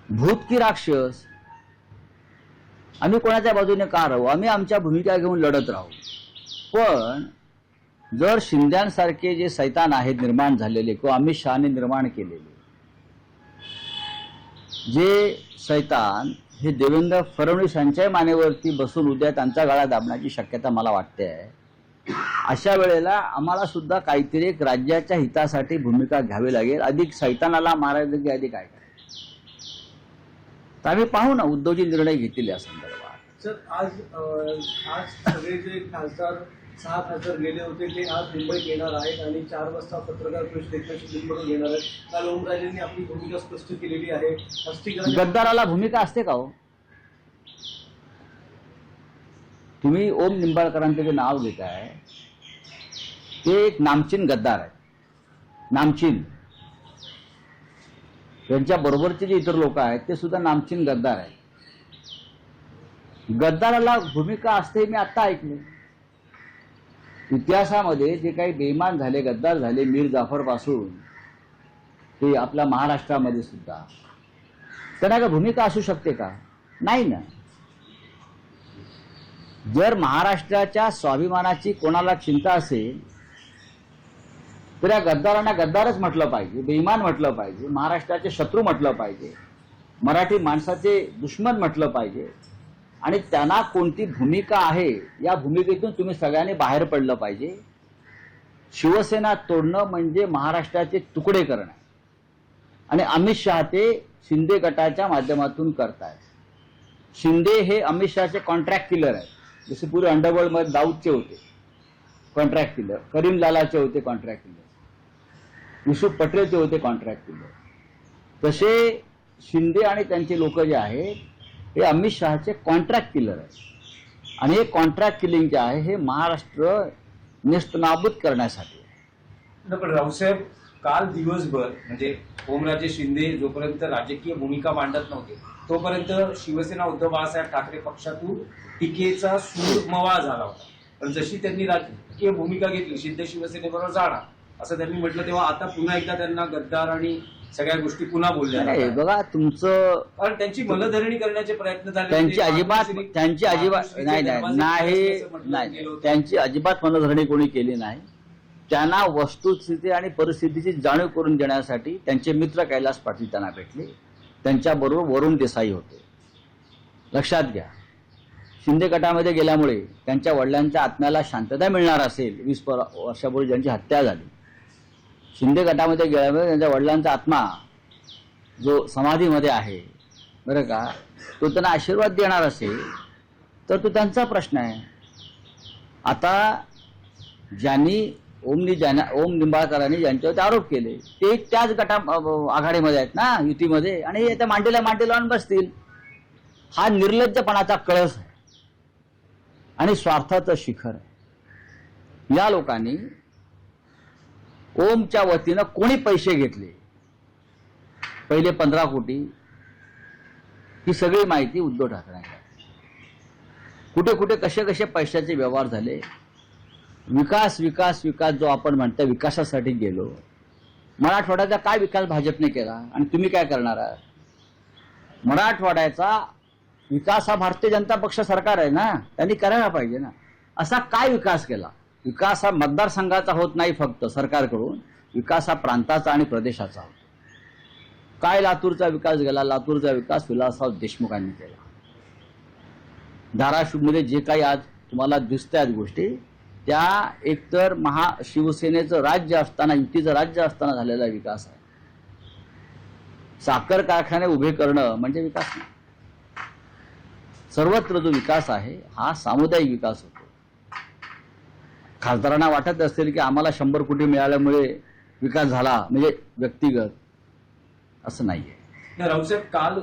भूत की राक्षस, आम्ही कोणाच्या बाजूने का राहू, आम्ही आमच्या भूमिका घेऊन लढत राहू. पण जर शिंद्यांसारखे जे सैतान आहेत निर्माण झालेले किंवा अमित शहाने निर्माण केलेले जे सैतान हे देवेंद्र फडणवीस यांच्या मानेवरती बसून उद्या त्यांचा गळा दाबण्याची शक्यता मला वाटते आहे. अशा वेळेला आम्हाला सुद्धा काहीतरी एक राज्याच्या हितासाठी भूमिका घ्यावी लागेल. अधिक सैतानाला मारायचं की अधिक काय करायचं, तर आम्ही पाहू ना उद्धवजी निर्णय घेतील या संदर्भात. सर, आज सगळे जे खासदार 6 खासदार गेले होते ते आज मुंबईत येणार आहेत आणि 4 वाजता पत्रकार परिषदेत दिल्लीवरून येणार आहेत. काल ओमराजेंनी आपली भूमिका स्पष्ट केलेली आहे. गद्दाराला भूमिका असते का हो? तुम्ही ओम निंबाळकरांचं जे नाव घेताय ते एक नामचीन गद्दार आहे. नामचीन त्यांच्या बरोबरचे जे इतर लोक आहेत ते सुद्धा नामचीन गद्दार आहेत. गद्दाराला भूमिका असते मी आता ऐकले. इतिहासामध्ये जे काही बेईमान झाले, गद्दार झाले, मीर जाफर पासून ते आपल्या महाराष्ट्रामध्ये सुद्धा, त्यांना का भूमिका असू शकते का? नाही ना. जर महाराष्ट्राच्या स्वाभिमानाची कोणाला चिंता असेल तर या गद्दारांना गद्दारच म्हटलं पाहिजे, बेईमान म्हटलं पाहिजे, महाराष्ट्राचे शत्रू म्हटलं पाहिजे, मराठी माणसाचे दुश्मन म्हटलं पाहिजे. आणि त्यांना कोणती भूमिका आहे या भूमिकेतून तुम्ही सगळ्यांनी बाहेर पडलं पाहिजे. शिवसेना तोडणं म्हणजे महाराष्ट्राचे तुकडे करणं आणि अमित शहा ते शिंदे गटाच्या माध्यमातून करतायत. शिंदे हे अमित शहाचे कॉन्ट्रॅक्ट किलर आहेत. जसे पूर्वी अंडरवर्ल्डमध्ये दाऊदचे होते कॉन्ट्रॅक्ट किलर, करीम लालाचे होते कॉन्ट्रॅक्ट किलर, युसुफ पटेलचे होते कॉन्ट्रॅक्ट किलर, तसे शिंदे आणि त्यांचे लोक जे आहेत हे अमित शहाचे कॉन्ट्रॅक्ट किलर आहेत. आणि हे कॉन्ट्रॅक्ट किलिंग जे आहे हे महाराष्ट्र नेस्तनाबूत करण्यासाठी. पण रावसाहेब, काल दिवसभर म्हणजे ओमराजे शिंदे जोपर्यंत राजकीय भूमिका मांडत नव्हते तोपर्यंत शिवसेना उद्धव बाळासाहेब ठाकरे पक्षातून टीकेचा सूर मवाळ झाला होता. पण जशी त्यांनी राजकीय भूमिका घेतली, शिंदे शिवसेनेबरोबर जाणार असं त्यांनी म्हटलं, तेव्हा आता पुन्हा एकदा त्यांना गद्दार आणि सगळ्या गोष्टी पुन्हा बोलल्या. नाही बघा, तुमचं कारण त्यांची मनधरणी करण्याचे प्रयत्न झाले. त्यांची अजिबात त्यांची अजिबात मनधरणी कोणी केली नाही. त्यांना वस्तुस्थिती आणि परिस्थितीची जाणीव करून देण्यासाठी त्यांचे मित्र कैलास पाटील त्यांना भेटले. त्यांच्याबरोबर वरुण देसाई होते. लक्षात घ्या, शिंदे गटामध्ये गेल्यामुळे त्यांच्या वडिलांच्या आत्म्याला शांतता मिळणार असेल. 20 वर्षापूर्वी ज्यांची हत्या झाली, शिंदे गटामध्ये गेल्यामुळे त्यांच्या वडिलांचा आत्मा जो समाधीमध्ये आहे बरं का, तो त्यांना आशीर्वाद देणार असेल तर तो त्यांचा प्रश्न आहे. आता ज्यांनी ओम निंबाळकरांनी ज्यांच्यावरती आरोप केले ते त्याच आघाडीमध्ये आहेत ना, युतीमध्ये, आणि हे त्या मांडीला लावून बसतील. हा निर्लज्जपणाचा कळस आहे आणि स्वार्थाचं शिखर आहे. या लोकांनी ओमच्या वतीनं कोणी पैसे घेतले, पहिले 15 कोटी, ही सगळी माहिती उद्धव ठाकरेंना. कुठे कुठे कसे कसे पैशाचे व्यवहार झाले. विकास विकास विकास जो आपण म्हणतो, विकासासाठी गेलो. मराठवाड्याचा काय विकास भाजपने केला आणि तुम्ही काय करणार आहात? मराठवाड्याचा विकास हा भारतीय जनता पक्ष सरकार आहे ना, त्यांनी करायला पाहिजे ना. असा काय विकास केला? विकास हा मतदारसंघाचा होत नाही फक्त सरकारकडून, विकास हा प्रांताचा आणि प्रदेशाचा होतो. काय लातूरचा विकास गेला? लातूरचा विकास विलासराव देशमुखांनी केला. धाराशिवमध्ये जे काही आज तुम्हाला दिसतात गोष्टी, त्या एकतर शिवसेनेचं राज्य असताना, युतीचं राज्य असताना झालेला विकास आहे. साखर कारखाने उभे करणं म्हणजे विकास नाही. सर्वत्र जो विकास आहे हा सामुदायिक विकास होतो. खासदारांना वाटत असेल की आम्हाला 100 कोटी मिळाल्यामुळे विकास झाला म्हणजे व्यक्तिगत, असं नाहीये. रावसाहेब, काल